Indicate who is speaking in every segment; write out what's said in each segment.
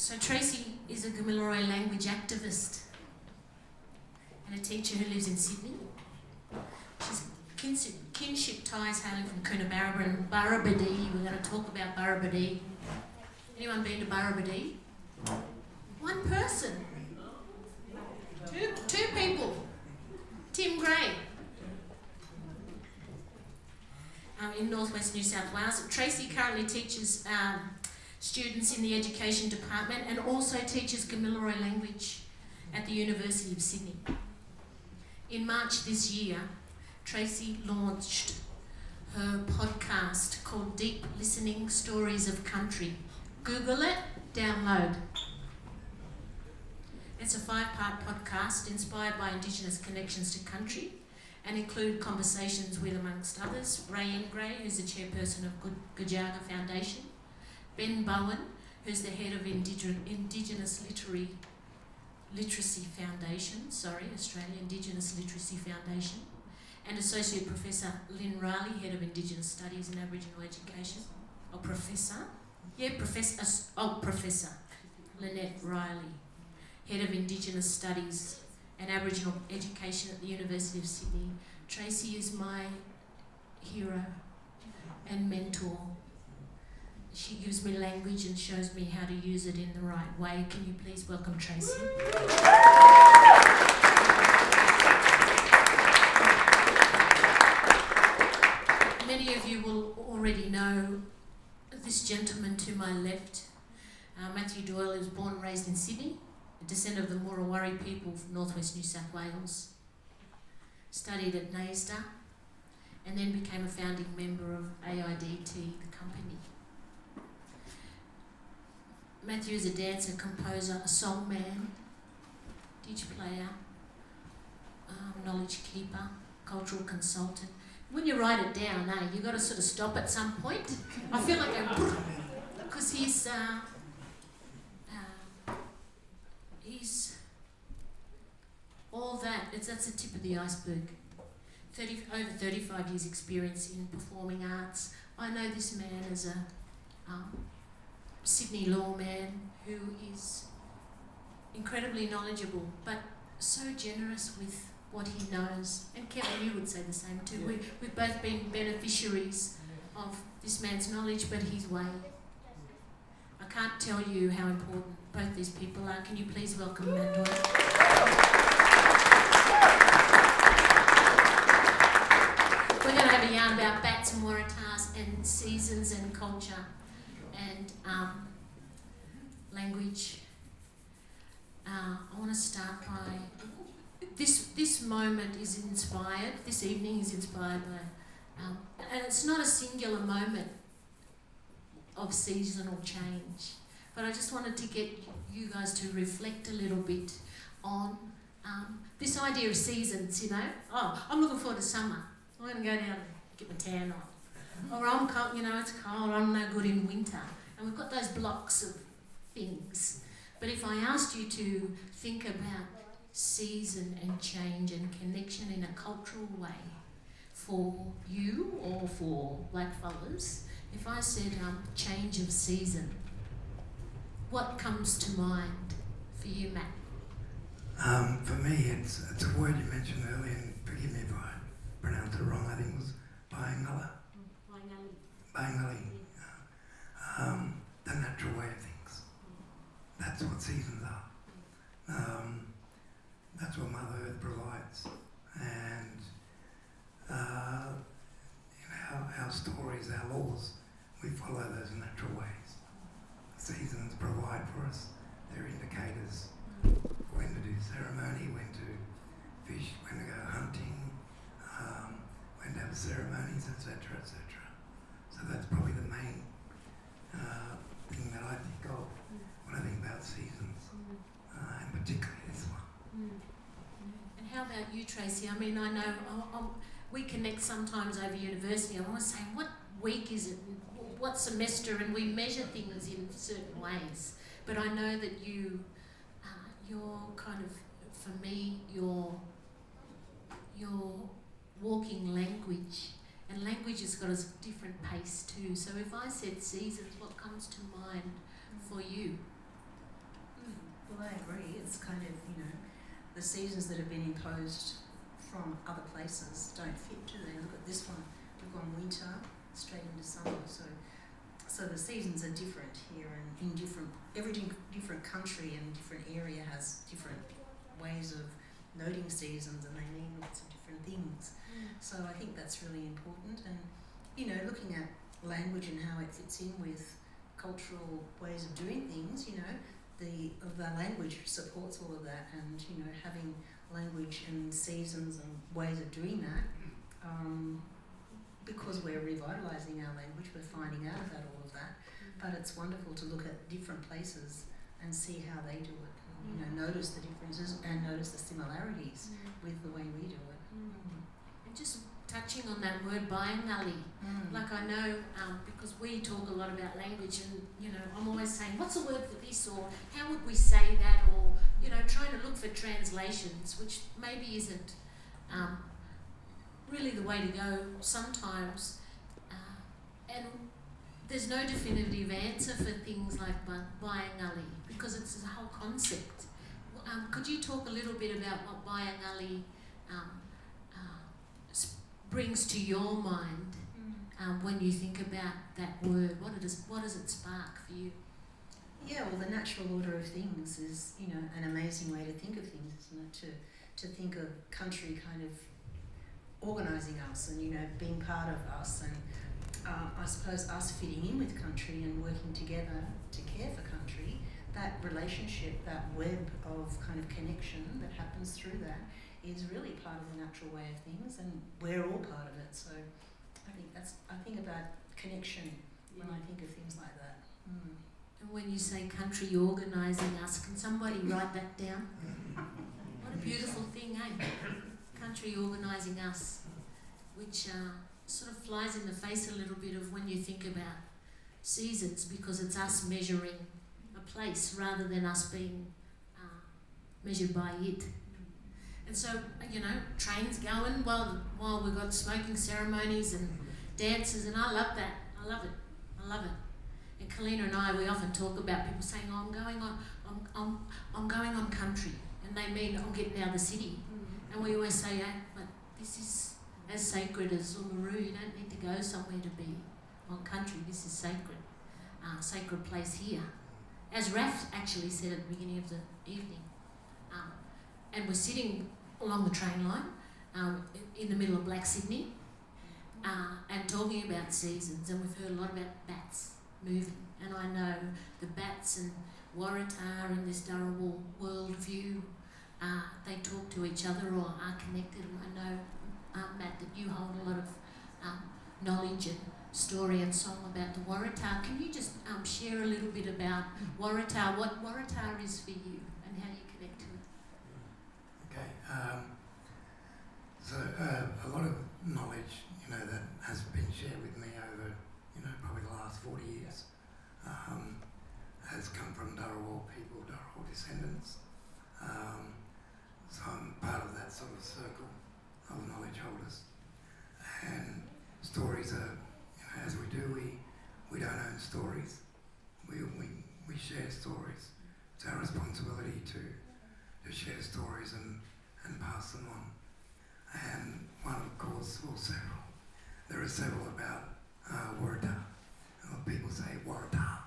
Speaker 1: So Tracy is a Gamilaroi language activist and a teacher who lives in Sydney. She's kinship ties hailing from Coonabarabra and Burrabadee. We're going to talk about Burrabadee. Anyone been to Burrabadee? One person. Two people. Tim Gray. In northwest New South Wales. Tracy currently teaches students in the education department and also teaches Gamilaroi language at the University of Sydney. In March this year, Tracy launched her podcast called Deep Listening Stories of Country. Google it, download. It's a 5-part podcast inspired by Indigenous connections to country and include conversations with, amongst others, Ray Ingray, who's the chairperson of Gujaga Foundation, Ben Bowen, who's the head of Indigenous Literacy Foundation, Australia Indigenous Literacy Foundation, and Associate Professor Lynn Riley, Head of Indigenous Studies and Aboriginal Education, or Professor Lynette Riley, Head of Indigenous Studies and Aboriginal Education at the University of Sydney. Tracy is my hero and mentor. She gives me language and shows me how to use it in the right way. Can you please welcome Tracy? Many of you will already know this gentleman to my left. Matthew Doyle is born and raised in Sydney, a descendant of the Murrawarri people from northwest New South Wales. Studied at NAISDA and then became a founding member of AIDT, the company. Matthew is a dancer, composer, a songman, teacher player, knowledge keeper, cultural consultant. When you write it down, you've got to sort of stop at some point. I feel like because he's all that. That's the tip of the iceberg. Over 35 years experience in performing arts. I know this man as a Sydney lawman who is incredibly knowledgeable, but so generous with what he knows. And Kevin, you would say the same too. Yeah. We've both been beneficiaries of this man's knowledge, but his way. I can't tell you how important both these people are. Can you please welcome Matt Doyle? We're going to have a yarn about bats and waratahs and seasons and culture and language. I want to start by this moment is inspired. This evening is inspired by, and it's not a singular moment of seasonal change, but I just wanted to get you guys to reflect a little bit on this idea of seasons. I'm looking forward to summer. I'm going to go down and get my tan on. Or I'm cold, it's cold, I'm no good in winter. And we've got those blocks of things. But if I asked you to think about season and change and connection in a cultural way for you or for blackfellas, if I said change of season, what comes to mind for you, Matt?
Speaker 2: For me, it's a word you mentioned earlier, and forgive me if I pronounce it wrong. I think it was Bayangali. The natural way of things. That's what seasons are. That's what Mother Earth provides. And our stories, our laws, we follow those natural ways. Seasons provide for us. They're indicators when to do ceremony, when to fish, when to go hunting, when to have ceremonies, etc., etc. So that's probably the main thing that I think of when I think about seasons, and particularly this one.
Speaker 1: And how about you, Tracy? I mean, I know we connect sometimes over university. I want to say, what week is it? What semester? And we measure things in certain ways. But I know that you're kind of, for me, you're walking language. And language has got a different pace too. So if I said seasons, what comes to mind for you?
Speaker 3: I agree. It's kind of, the seasons that have been imposed from other places don't fit, do they? Look at this one. We've gone winter straight into summer, so the seasons are different here, and in every different country and different area has different ways of noting seasons, and they mean lots of different things. So I think that's really important, and looking at language and how it fits in with cultural ways of doing things, the language supports all of that, and having language and seasons and ways of doing that, because we're revitalising our language, we're finding out about all of that. But it's wonderful to look at different places and see how they do it, and, notice the differences and notice the similarities with the way we do it.
Speaker 1: And just touching on that word biannually, like I know, because we talk a lot about language, and I'm always saying, what's the word for this, or how would we say that, or trying to look for translations, which maybe isn't really the way to go sometimes, and there's no definitive answer for things like biannually, because it's a whole concept. Could you talk a little bit about what biannually brings to your mind when you think about that word? What does it spark for you?
Speaker 3: Yeah, well, the natural order of things is, an amazing way to think of things, isn't it? To think of country kind of organising us and, being part of us, and I suppose us fitting in with country and working together to care for country. That relationship, that web of kind of connection that happens through that is really part of the natural way of things, and we're all part of it. So I think about connection when I think of things like that.
Speaker 1: And when you say country organising us, can somebody write that down? What a beautiful thing, eh? Country organising us, which sort of flies in the face a little bit of when you think about seasons, because it's us measuring a place rather than us being measured by it. And so, trains going while we've got smoking ceremonies and dances, and I love that. I love it. And Kalina and I, we often talk about people saying, "Oh, I'm going on country," and they mean I'm getting out of the city. And we always say, but this is as sacred as Uluru. You don't need to go somewhere to be on country. This is sacred. Sacred place here. As Raf actually said at the beginning of the evening. And we're sitting along the train line in the middle of Black Sydney and talking about seasons, and we've heard a lot about bats moving. And I know the bats and Waratah and this Dharawal worldview, they talk to each other or are connected. And I know, Matt, that you hold a lot of knowledge and story and song about the Waratah. Can you just share a little bit about Waratah, what Waratah is for you and how you connect to it?
Speaker 2: Okay. So a lot of knowledge, that has been shared with me over, probably the last 40 years, has come from Dharawal people, Dharawal descendants. So I'm part of that sort of circle of knowledge holders. And stories are, as we do, we don't own stories. We share stories. It's our responsibility to share stories and pass them on. And one, of course, or several. There are several about Waratah. People say Waratah.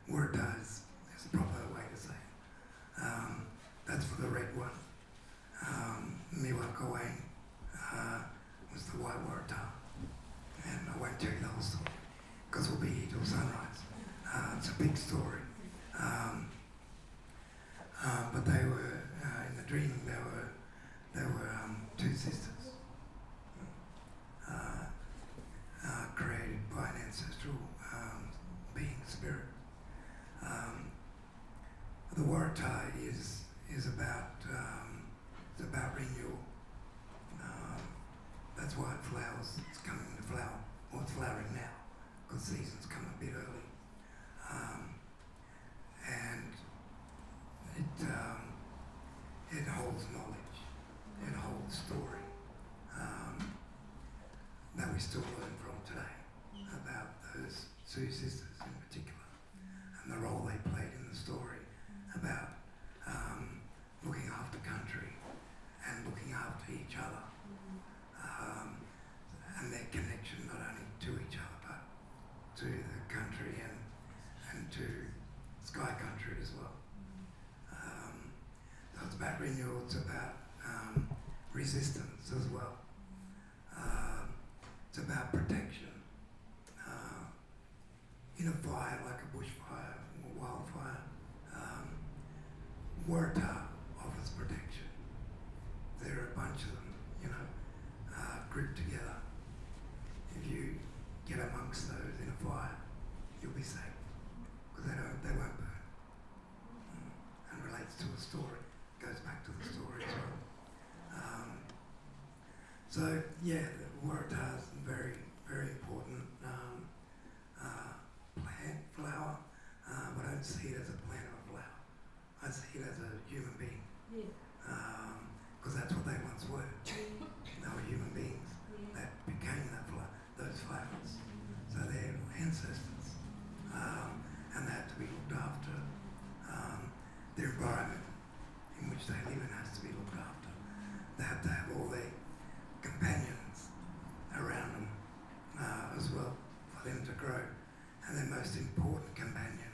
Speaker 2: Waratah is the proper way to say it. That's for the red one. Miwa Kawain was the white Waratah. And I won't tell you the whole story, because we'll be here till sunrise. It's a big story. But they were, in the dreaming, there were two sisters created by an ancestral being, spirit. The Waratah is about renewal. That's why it flowers. It's coming to flower, or it's flowering now, because seasons come a bit early. And it holds knowledge, it holds story that we still learn from today about those two sisters in particular, and the role they played in the story about Waratah offers protection. There are a bunch of them, you know, grouped together. If you get amongst those in a fire, you'll be safe, because they won't burn. And relates to a story, goes back to the story as well. So yeah, the Waratah is very, very important plant, flower, but I don't see it as a plant or a flower. I see it as a human being, because that's what they once were. They were human beings that became those flowers. So they're ancestors, and they have to be looked after. Their environment in which they live in has to be looked after. They have to have all their companions around them as well for them to grow. And their most important companion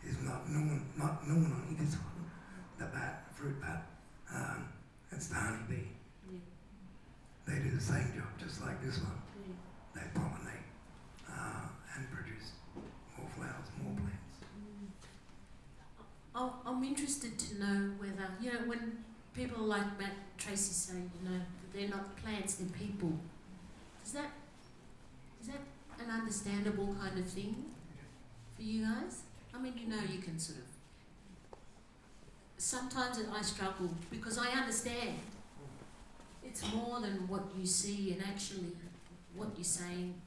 Speaker 2: is not Noonani, this one, the bat, fruit bat. It's the honeybee. They do the same job, just like this one. They pollinate and produce more flowers, more plants.
Speaker 1: I'm interested to know whether, you know, when people like Matt Tracy say, you know, that they're not plants, they're people. Is that an understandable kind of thing for you guys? I mean, you know, you can sort of... Sometimes I struggle because I understand it's more than what you see, and actually what you're saying.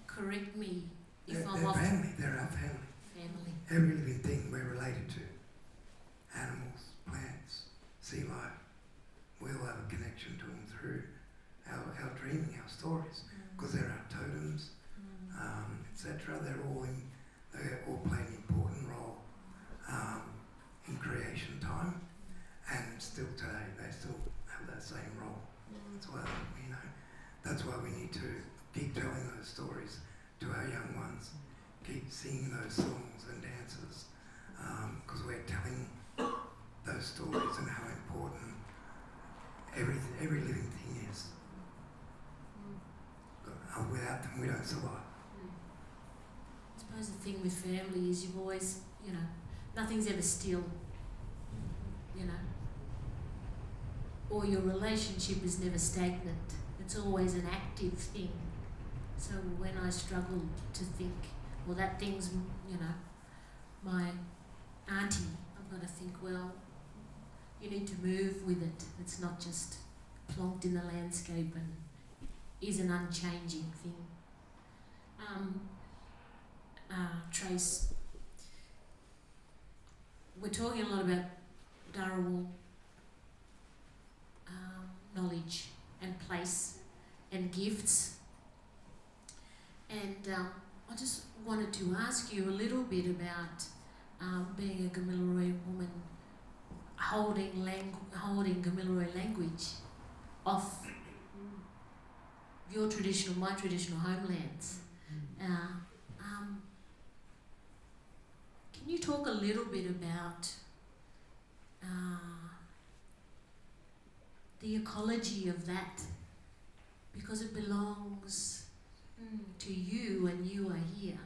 Speaker 1: Correct me if I'm off.
Speaker 2: They're our family. Every living thing we're related to. Animals, plants, sea life. We all have a connection to them through our dreaming, our stories, because they're our totems, etc. They all play an important role in creation time, and still today they still have that same role. That's why that's why we need to keep telling those stories to our young ones, keep singing those songs and dances, because we're telling those stories and how important every living thing is. Without them, we don't survive.
Speaker 1: I suppose the thing with family is you've always, you know, nothing's ever still, you know, or your relationship is never stagnant. It's always an active thing. So when I struggle to think, well, that thing's, you know, my auntie, I've got to think, well, you need to move with it. It's not just plonked in the landscape and is an unchanging thing. Trace, we're talking a lot about Dharawal knowledge and place and gifts, and I just wanted to ask you a little bit about being a Gamilaroi woman, holding Gamilaroi language off your traditional, my traditional homelands. Can you talk a little bit about the ecology of that? Because it belongs to you and you are here,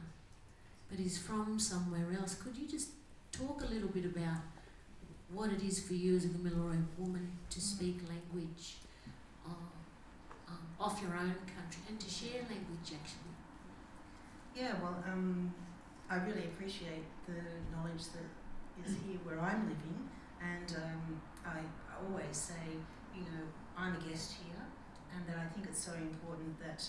Speaker 1: but is from somewhere else. Could you just talk a little bit about what it is for you as a Gamilaroi woman to speak language off your own country and to share language, actually?
Speaker 3: Yeah, well, I really appreciate the knowledge that is here where I'm living, and I always say, you know, I'm a guest here, and that I think it's so important that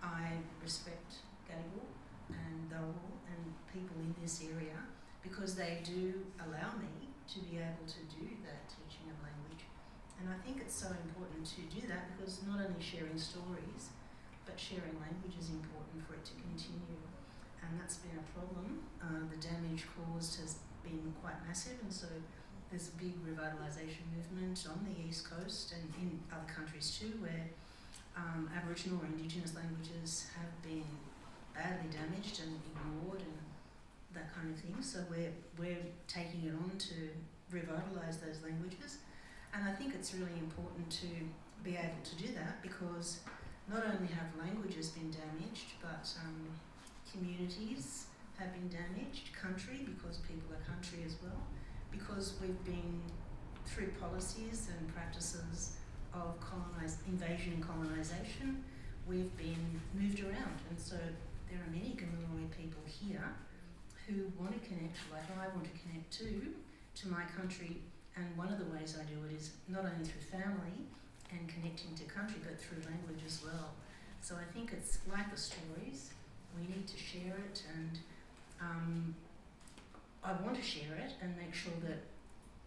Speaker 3: I respect Gadigal and Dharawal and people in this area, because they do allow me to be able to do that teaching of language. And I think it's so important to do that, because not only sharing stories, but sharing language is important for it to continue. And that's been a problem. The damage caused has been quite massive, and so there's a big revitalisation movement on the East Coast and in other countries too, where Aboriginal or Indigenous languages have been badly damaged and ignored and that kind of thing. So we're taking it on to revitalise those languages. And I think it's really important to be able to do that, because not only have languages been damaged, but communities have been damaged, country, because people are country as well, because we've been through policies and practices of invasion and colonisation, we've been moved around, and so there are many Gamilaroi people here who want to connect, like I want to connect to my country, and one of the ways I do it is not only through family and connecting to country, but through language as well. So I think it's like the stories, we need to share it, and I want to share it and make sure that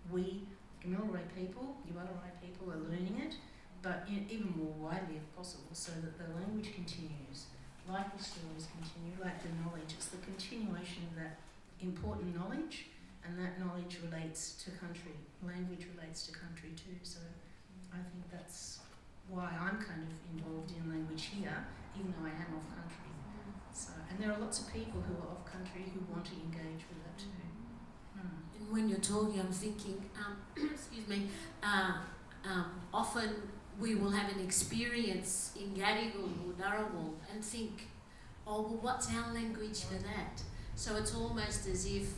Speaker 3: we, Gamilaroi people, Yuwalarai people, are learning it, but even more widely if possible, so that the language continues, like the stories continue, like the knowledge. It's the continuation of that important knowledge, and that knowledge relates to country. Language relates to country too, so I think that's why I'm kind of involved in language here, even though I am off country. So, and there are lots of people who are off country who want to engage with that too.
Speaker 1: And when you're talking, I'm thinking, excuse me, often we will have an experience in Gadigal or Dharawal and think, oh, well, what's our language for that? So it's almost as if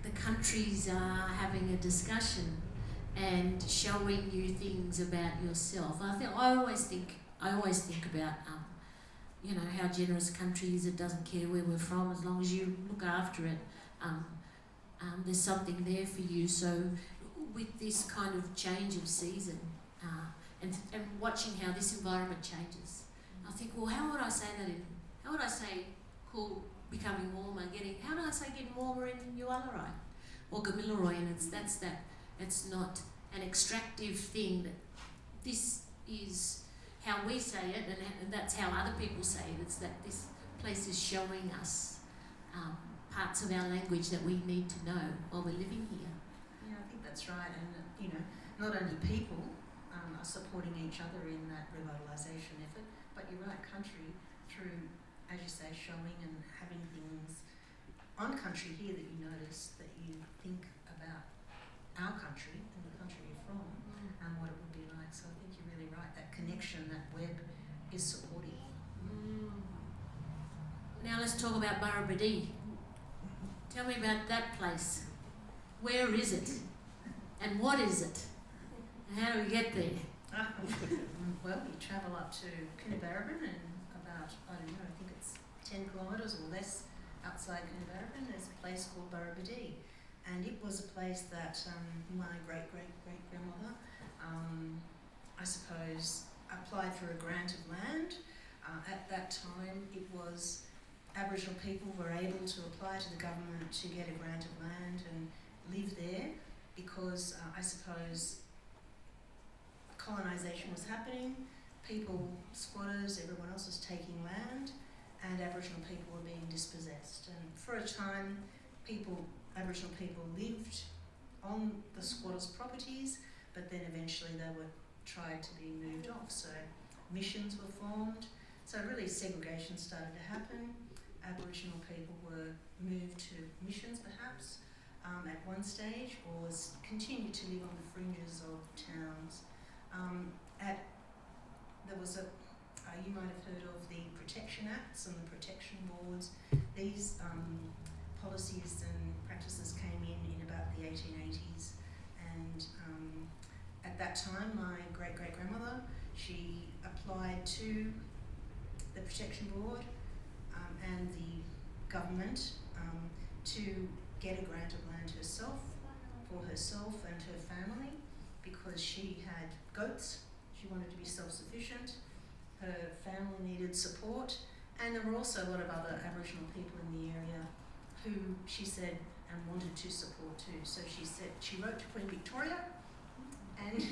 Speaker 1: the countries are having a discussion and showing you things about yourself. I always think about you know, how generous a country is. It doesn't care where we're from as long as you look after it. There's something there for you. So with this kind of change of season and watching how this environment changes, I think, well, how would I say cool, becoming warmer, how do I say getting warmer in Yuwalarai or Gamilaroi? And it's not an extractive thing. That this is how we say it, and that's how other people say it. It's that this place is showing us parts of our language that we need to know while we're living here.
Speaker 3: Yeah, I think that's right. And you know, not only people are supporting each other in that revitalisation effort, but you're right, country through, as you say, showing and having things on country here that you notice, that you think about our country and the country you're from and what it would be like. So I think you're really right. That connection, that web is supportive.
Speaker 1: Now let's talk about Barrabadee. Tell me about that place. Where is it? And what is it? And how do we get there?
Speaker 3: Well, you travel up to Coonabarabran and about, I don't know, I think it's 10 kilometres or less outside Coonabarabran. There's a place called Barrabadee. And it was a place that my great-great-great-grandmother, I suppose, applied for a grant of land. At that time, it was Aboriginal people were able to apply to the government to get a grant of land and live there because I suppose colonisation was happening, people, squatters, everyone else was taking land, and Aboriginal people were being dispossessed. And for a time, Aboriginal people lived on the squatters' properties, but then eventually they were tried to be moved off. So missions were formed. So really segregation started to happen. Aboriginal people were moved to missions perhaps at one stage, or continued to live on the fringes of towns. There was you might have heard of the Protection Acts and the Protection Boards. These policies and practices came in about the 1880s, and at that time my great-great-grandmother, she applied to the Protection Board and the government to get a grant of land for herself and her family, because she had goats, she wanted to be self-sufficient, her family needed support, and there were also a lot of other Aboriginal people in the area who she said and wanted to support too. So she wrote to Queen Victoria, and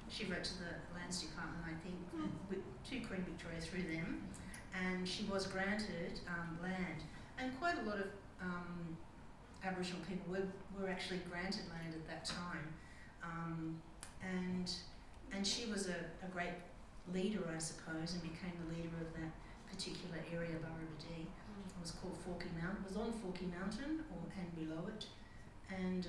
Speaker 3: she wrote to the Lands Department, I think, to Queen Victoria through them, and she was granted land. And quite a lot of Aboriginal people were actually granted land at that time. And she was a great leader, I suppose, and became the leader of that particular area of Barrabadee. It was called Forky Mountain. It was on Forky Mountain and below it. And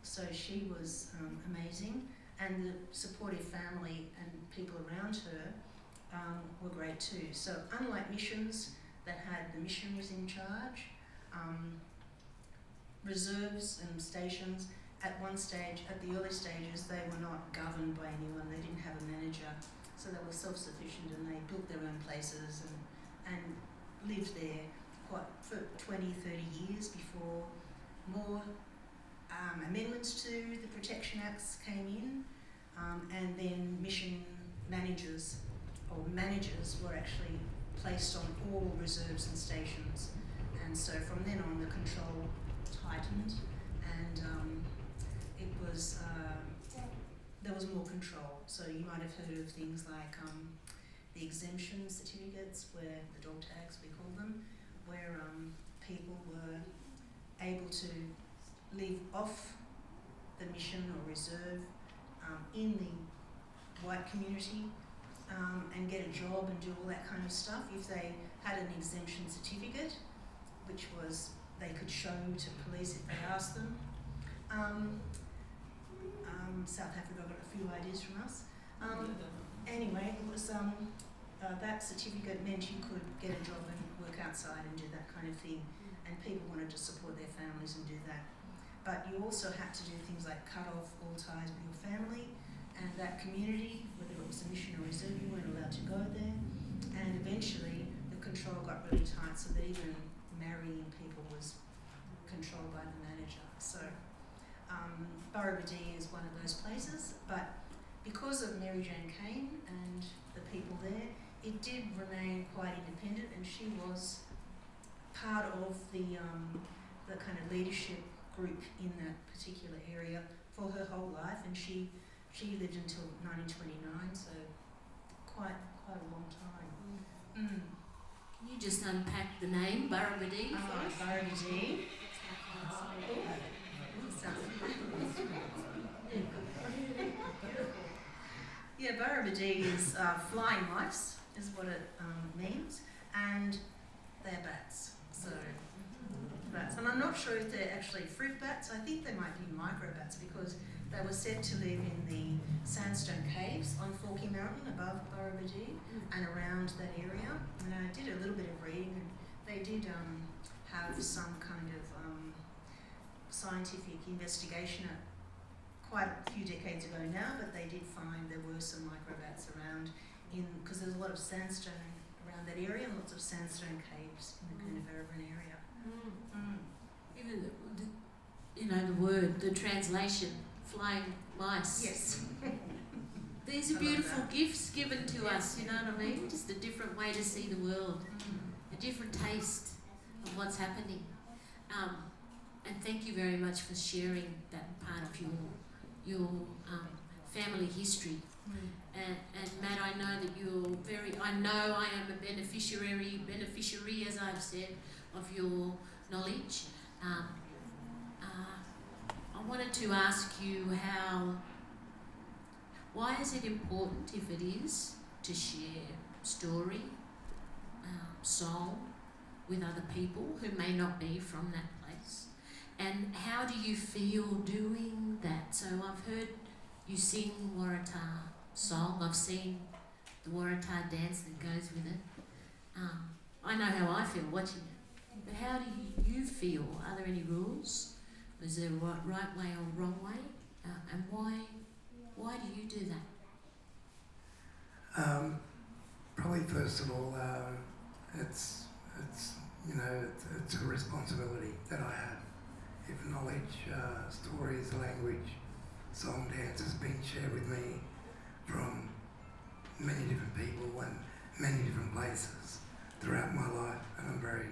Speaker 3: so she was amazing. And the supportive family and people around her were great too. So unlike missions that had the missionaries in charge, reserves and stations. At one stage, at the early stages, they were not governed by anyone. They didn't have a manager, so they were self-sufficient, and they built their own places and lived there for 20, 30 years before more amendments to the Protection Acts came in, and then mission managers were actually placed on all reserves and stations. And so from then on, the control tightened, and there was more control. So you might have heard of things like the exemption certificates, where the dog tags, we call them, where people were able to live off the mission or reserve in the white community and get a job and do all that kind of stuff if they had an exemption certificate, which was they could show to police if they asked them. South Africa got a few ideas from us. Anyway, it was that certificate meant you could get a job and work outside and do that kind of thing, and people wanted to support their families and do that. But you also had to do things like cut off all ties with your family and that community, whether it was a mission or reserve, you weren't allowed to go there. And eventually the control got really tight, so that even marrying people was controlled by the manager. So Burrabadee is one of those places, but because of Mary Jane Kane and the people there, it did remain quite independent, and she was part of the kind of leadership group in that particular area for her whole life, and she lived until 1929, so quite a long time.
Speaker 1: Can you just unpack the name Burrabadee for us?
Speaker 3: Burrabadee. Yeah, Burrabadee is flying mice, is what it means, and they're bats. So bats, and I'm not sure if they're actually fruit bats. I think they might be microbats, because they were said to live in the sandstone caves on Forky Mountain above Burrabadee and around that area. And I did a little bit of reading, and they did have some kind of scientific investigation quite a few decades ago now, but they did find there were some microbats around, because there's a lot of sandstone around that area and lots of sandstone caves in the Coonabarabran area.
Speaker 1: Even the word, the translation, flying mice.
Speaker 3: Yes.
Speaker 1: These are beautiful gifts given to us, you know what I mean? Just a different way to see the world, a different taste of what's happening. And thank you very much for sharing that part of your family history. And Matt, I know that I am a beneficiary, as I've said, of your knowledge. I wanted to ask you why is it important, if it is, to share story, song with other people who may not be from that place? And how do you feel doing that? So I've heard you sing Waratah song. I've seen the Waratah dance that goes with it. I know how I feel watching it. But how do you feel? Are there any rules? Is there a right way or wrong way? And why do you do that?
Speaker 2: Probably first of all, it's a responsibility that I have. If knowledge, stories, language, song, dance has been shared with me from many different people and many different places throughout my life, and I'm very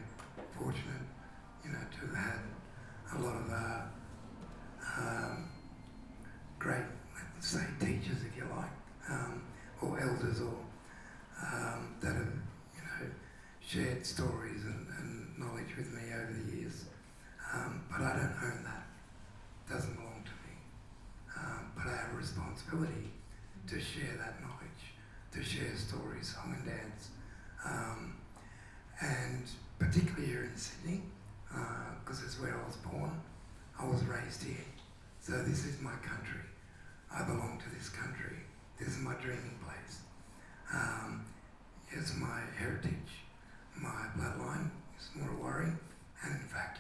Speaker 2: fortunate, to have had a lot of great, let's say, teachers, if you like, or elders, or that have, shared stories and knowledge with me over the years. But I don't own that. It doesn't belong to me. But I have a responsibility to share that knowledge, to share stories, song and dance. And particularly here in Sydney, because it's where I was born. I was raised here. So this is my country. I belong to this country. This is my dreaming place. It's my heritage. My bloodline is Murrawari, and in fact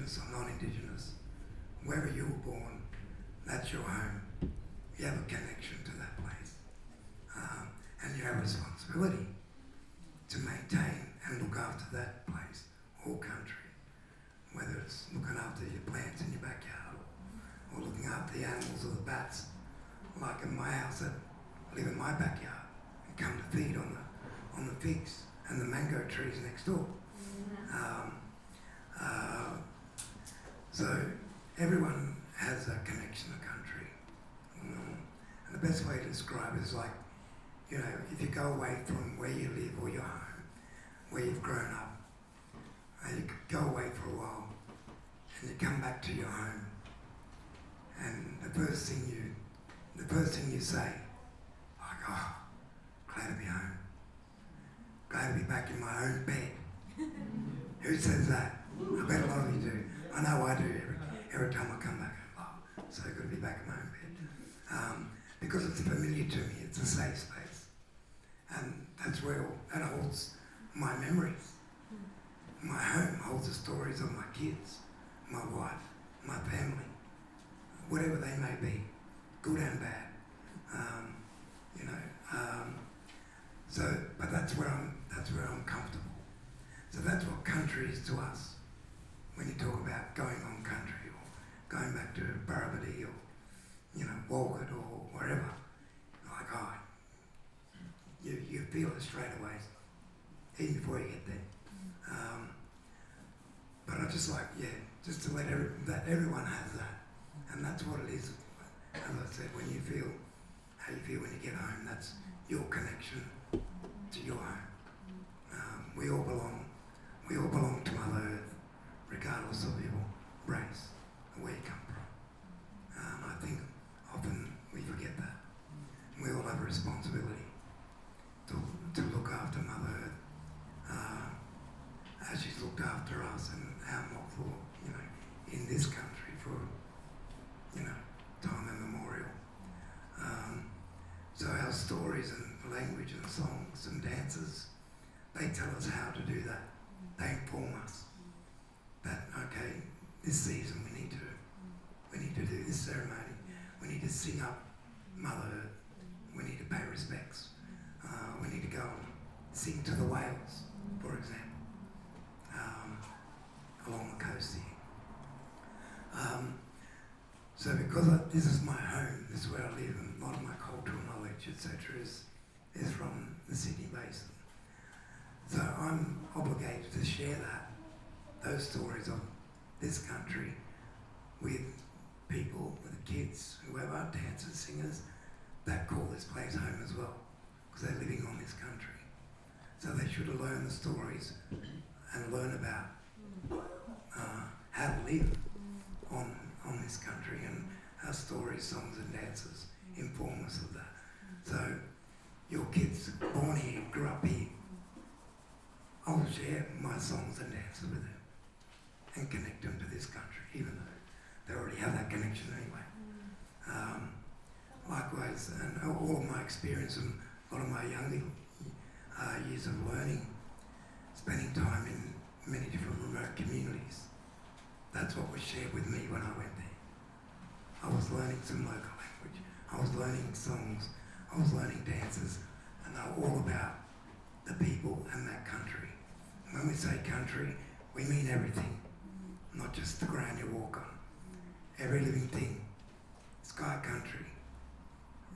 Speaker 2: Indigenous or non-Indigenous, wherever you were born, that's your home. You have a connection to that place. And you have a responsibility to maintain and look after that place or country, whether it's looking after your plants in your backyard or looking after the animals or the bats, like in my house that live in my backyard and come to feed on the figs and the mango trees next door. So everyone has a connection to country. And the best way to describe it is like, you know, if you go away from where you live or your home, where you've grown up, and you go away for a while, and you come back to your home, and the first thing you say, like, oh, glad to be home. Glad to be back in my own bed. Who says that? I bet a lot of you do. I know I do every time I come back. Oh, so good to be back in my own bed. Because it's familiar to me, it's a safe space. And that's where that holds my memories. My home holds the stories of my kids, my wife, my family, whatever they may be, good and bad. But that's where I'm comfortable. So that's what country is to us. When you talk about going on country or going back to Burrabee or, you know, Walgett or wherever, like, oh, you feel it straight away, even before you get there. But I just like, just to let everyone has that. And that's what it is. As I said, when you feel how you feel when you get home, that's your connection to your home. We all belong to Mother Earth, regardless of your race or where you come from. I think often we forget that. We all have a responsibility to look after Mother Earth as she's looked after us and our for, you know, in this country for, you know, time immemorial. So our stories and language and songs and dances, they tell us how to do that. They inform us that, okay, this season we need to do this ceremony. We need to sing up Mother Earth. We need to pay respects. We need to go and sing to the whales, for example, along the coast here. So because this is my home, this is where I live, and a lot of my cultural knowledge, etc., is from the Sydney Basin. So I'm obligated to share those stories of this country with people, with kids, whoever, dancers, singers, that call this place home as well, because they're living on this country. So they should learn the stories and learn about how to live on this country, and our stories, songs and dances inform us of that. So your kids born here, grew up here, I'll share my songs and dances with them and connect them to this country, even though they already have that connection anyway. Likewise, and all of my experience and a lot of my younger years of learning, spending time in many different remote communities, that's what was shared with me when I went there. I was learning some local language, I was learning songs, I was learning dances, and they were all about the people and that country. When we say country, we mean everything, not just the ground you walk on. Every living thing, sky country,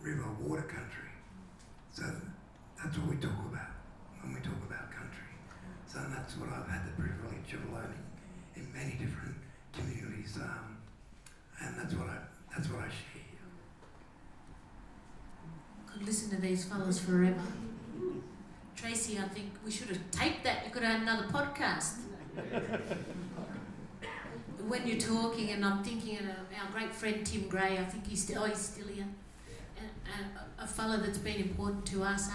Speaker 2: river, water country. So that's what we talk about when we talk about country. So that's what I've had the privilege of learning in many different communities, and that's what I share here.
Speaker 1: Could listen to these fellas forever. Tracy, I think we should have taped that. You could have had another podcast. When you're talking, and I'm thinking of our great friend Tim Gray, I think he's still here. And a fella that's been important to us,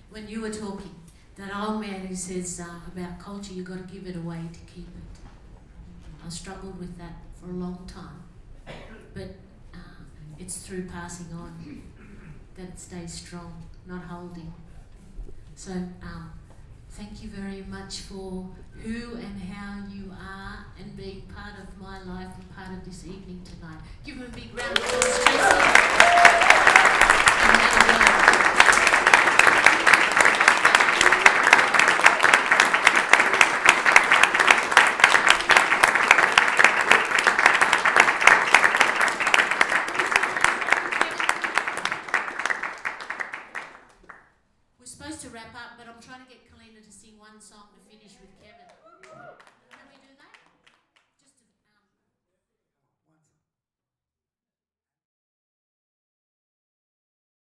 Speaker 1: when you were talking, that old man who says about culture, you've got to give it away to keep it. I struggled with that for a long time, but it's through passing on that it stays strong, not holding. So thank you very much for who and how you are and being part of my life and part of this evening tonight. Give them a big round of applause, Tracy. We're supposed to wrap up, but I'm trying to get Kalina to sing one song to finish with Kevin.